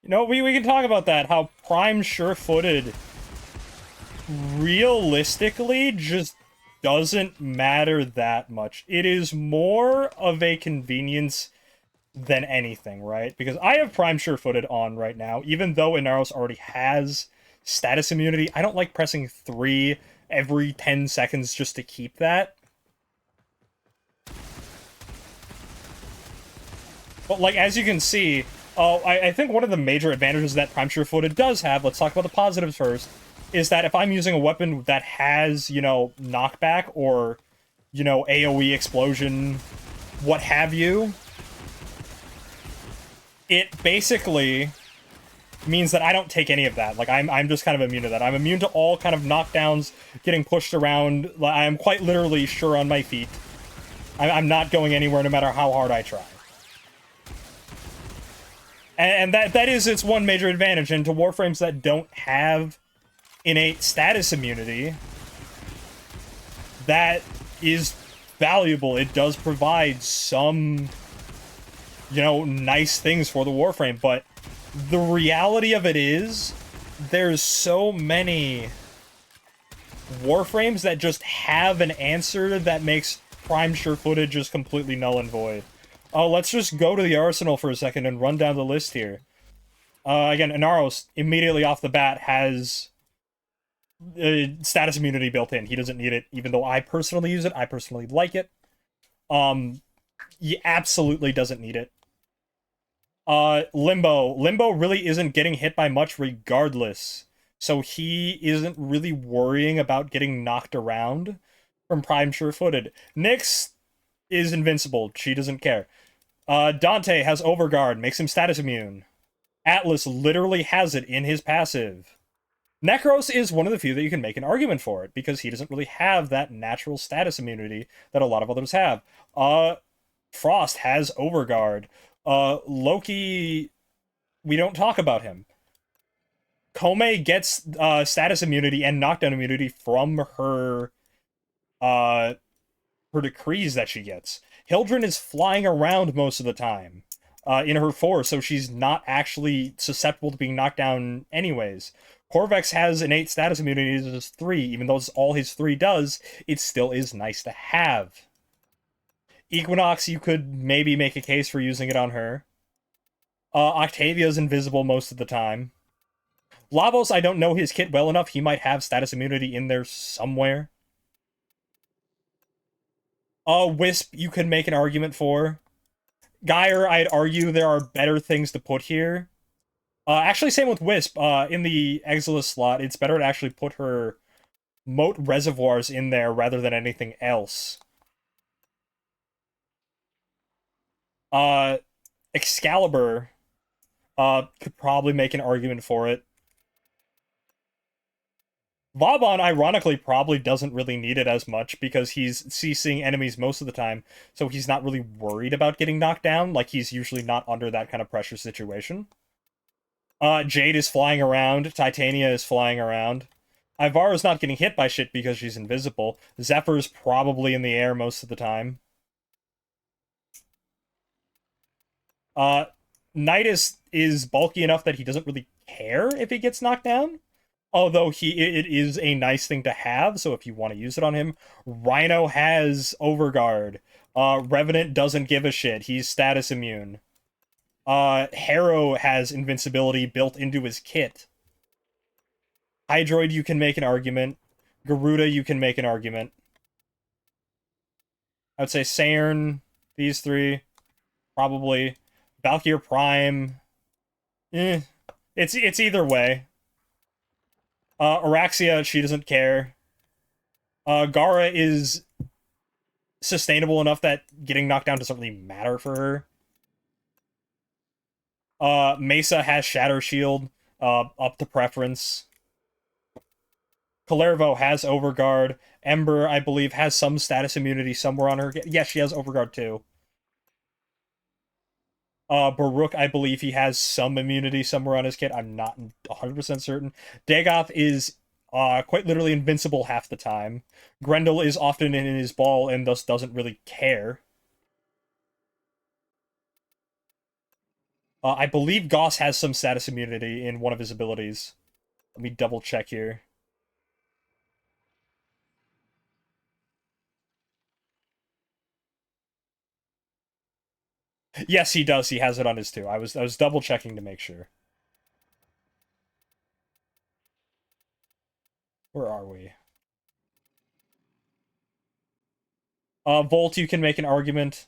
You know, we can talk about that, how Prime sure-footed realistically just doesn't matter that much. It is more of a convenience than anything, right? Because I have Prime sure-footed on right now, even though Inaros already has status immunity. I don't like pressing 3 every 10 seconds just to keep that. But, like, as you can see, I think one of the major advantages that Prime sure-footed does have, let's talk about the positives first, is that if I'm using a weapon that has, you know, knockback or, you know, AoE explosion, what have you, it basically means that I don't take any of that. Like, I'm just kind of immune to that. I'm immune to all kind of knockdowns, getting pushed around. I'm quite literally sure on my feet. I'm not going anywhere no matter how hard I try. And that is its one major advantage. And to Warframes that don't have innate status immunity, that is valuable. It does provide some, you know, nice things for the Warframe, but the reality of it is there's so many Warframes that just have an answer that makes Prime sure-footed just completely null and void. Let's just go to the arsenal for a second and run down the list here. Again, Inaros, immediately off the bat, has status immunity built in. He doesn't need it, even though I personally use it. I personally like it. He absolutely doesn't need it. Limbo really isn't getting hit by much regardless, so he isn't really worrying about getting knocked around from Prime sure-footed. Nyx is invincible. She doesn't care. Dante has Overguard, makes him status immune. Atlas literally has it in his passive. Necros is one of the few that you can make an argument for it, because he doesn't really have that natural status immunity that a lot of others have. Frost has Overguard. Loki, we don't talk about him. Kome gets status immunity and knockdown immunity from her decrees that she gets. Hildren is flying around most of the time in her 4, so she's not actually susceptible to being knocked down anyways. Corvex has innate status immunity to his 3, even though it's all his 3 does, it still is nice to have. Equinox, you could maybe make a case for using it on her. Octavia's invisible most of the time. Lavos, I don't know his kit well enough. He might have status immunity in there somewhere. Wisp, you could make an argument for. Gyre, I'd argue there are better things to put here. Actually, same with Wisp. In the Exilus slot, it's better to actually put her moat reservoirs in there rather than anything else. Excalibur could probably make an argument for it. Vauban, ironically, probably doesn't really need it as much because he's CCing enemies most of the time, so he's not really worried about getting knocked down. Like, he's usually not under that kind of pressure situation. Jade is flying around. Titania is flying around. Ivara's not getting hit by shit because she's invisible. Zephyr's probably in the air most of the time. Nidus is bulky enough that he doesn't really care if he gets knocked down. Although it is a nice thing to have, so if you want to use it on him. Rhino has Overguard. Revenant doesn't give a shit. He's status immune. Harrow has invincibility built into his kit. Hydroid, you can make an argument. Garuda, you can make an argument. I would say Sairn, these 3, probably. Valkyr Prime, it's either way. Araxia, she doesn't care. Gara is sustainable enough that getting knocked down doesn't really matter for her. Mesa has Shatter Shield, up to preference. Kalervo has Overguard. Ember, I believe, has some status immunity somewhere on her. Yes, she has Overguard too. Baruch, I believe he has some immunity somewhere on his kit. I'm not 100% certain. Dagoth is quite literally invincible half the time. Grendel is often in his ball and thus doesn't really care. I believe Goss has some status immunity in one of his abilities. Let me double check here. Yes, he does. He has it on his too. I was double checking to make sure. Where are we? Volt, you can make an argument.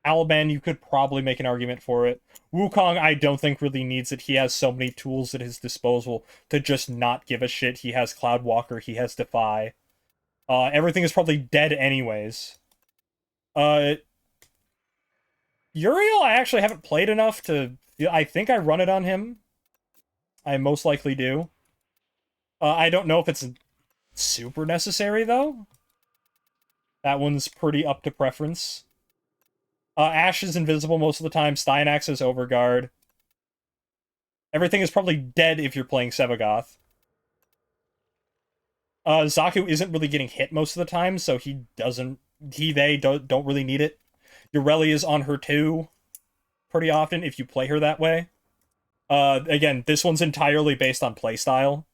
Alban, you could probably make an argument for it. Wukong, I don't think really needs it. He has so many tools at his disposal to just not give a shit. He has Cloudwalker, he has Defy. Everything is probably dead anyways. Uh, Uriel, I actually haven't played enough to... I think I run it on him. I most likely do. I don't know if it's super necessary, though. That one's pretty up to preference. Ashe is invisible most of the time. Steinax is Overguard. Everything is probably dead if you're playing Sevagoth. Zaku isn't really getting hit most of the time, so he doesn't... they don't really need it. Ureli is on her too pretty often if you play her that way. Again, this one's entirely based on playstyle.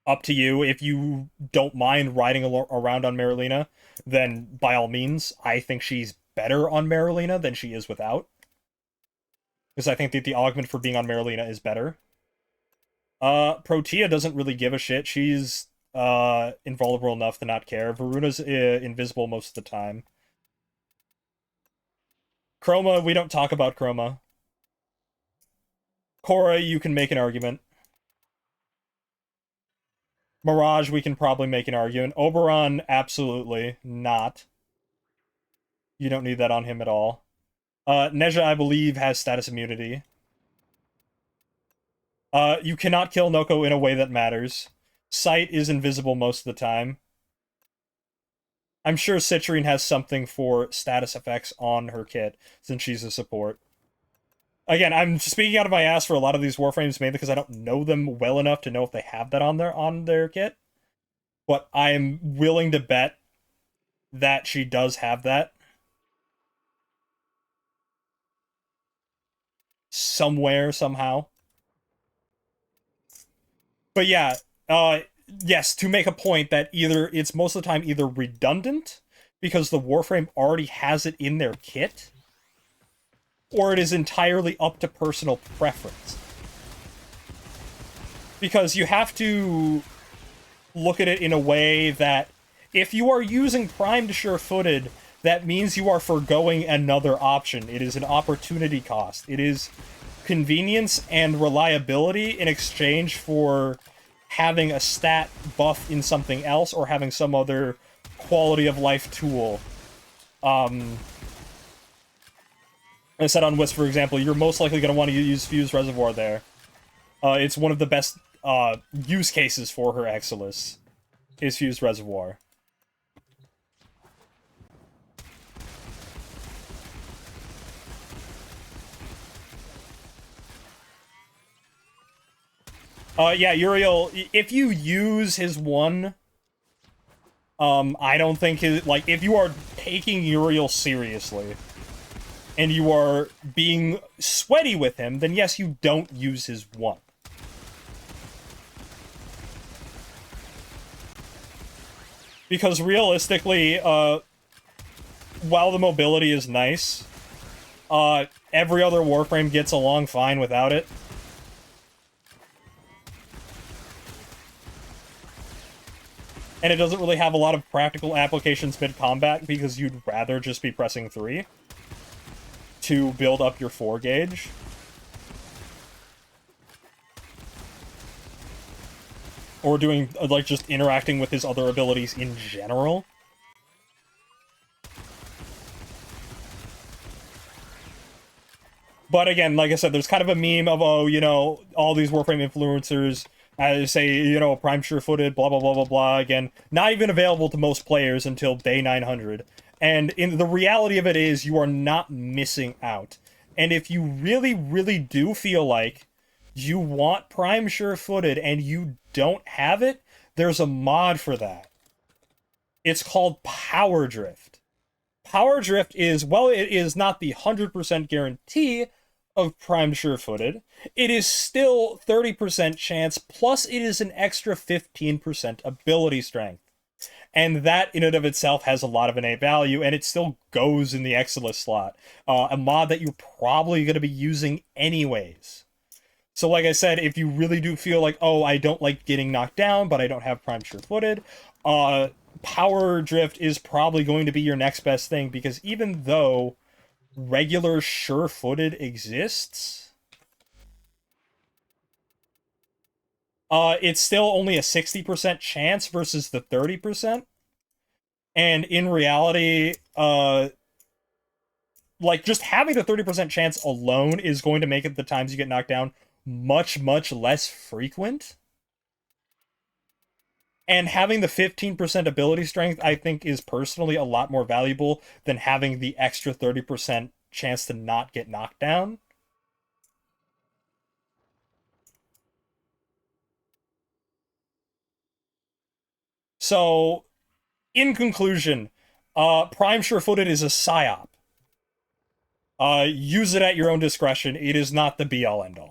Up to you. If you don't mind riding around on Marilena, then by all means, I think she's better on Marilena than she is without. Because I think that the augment for being on Marilena is better. Protea doesn't really give a shit. She's invulnerable enough to not care. Varuna's invisible most of the time. Chroma, we don't talk about Chroma. Korra, you can make an argument. Mirage, we can probably make an argument. Oberon, absolutely not. You don't need that on him at all. Neja, I believe, has status immunity. You cannot kill Noko in a way that matters. Sight is invisible most of the time. I'm sure Citrine has something for status effects on her kit, since she's a support. Again, I'm speaking out of my ass for a lot of these Warframes, mainly because I don't know them well enough to know if they have that on their kit. But I'm willing to bet that she does have that. Somewhere, somehow. But yeah, yes, to make a point that it's most of the time either redundant, because the Warframe already has it in their kit, or it is entirely up to personal preference. Because you have to look at it in a way that if you are using primed sure-footed, that means you are foregoing another option. It is an opportunity cost. It is convenience and reliability in exchange for having a stat buff in something else or having some other quality of life tool. I said on Wisp, for example, you're most likely going to want to use Fuse Reservoir there. It's one of the best use cases for her Exilus, is Fuse Reservoir. Yeah, Uriel, if you use his one, I don't think if you are taking Uriel seriously, and you are being sweaty with him, then yes, you don't use his one. Because realistically, while the mobility is nice, every other Warframe gets along fine without it. And it doesn't really have a lot of practical applications mid-combat because you'd rather just be pressing 3 to build up your 4 gauge. Or doing, just interacting with his other abilities in general. But again, like I said, there's kind of a meme of, oh, all these Warframe influencers say, Prime Sure-Footed, blah, blah, blah, blah, blah. Again, not even available to most players until day 900. And the reality of it is you are not missing out. And if you really, really do feel like you want Prime Sure-Footed and you don't have it, there's a mod for that. It's called Power Drift. Power Drift is, well, it is not the 100% guarantee of Prime Sure-Footed. It is still 30% chance, plus it is an extra 15% ability strength. And that in and of itself has a lot of innate value, and it still goes in the Exilus slot. A mod that you're probably going to be using anyways. So like I said, if you really do feel like, oh, I don't like getting knocked down, but I don't have Prime Sure-Footed, Power Drift is probably going to be your next best thing, because even though regular Sure-Footed exists, it's still only a 60% chance versus the 30%. And in reality, like, just having the 30% chance alone is going to make it the times you get knocked down much, much less frequent. And having the 15% ability strength, I think, is personally a lot more valuable than having the extra 30% chance to not get knocked down. So, in conclusion, Prime Sure-Footed is a PSY-OP. Use it at your own discretion. It is not the be-all, end-all.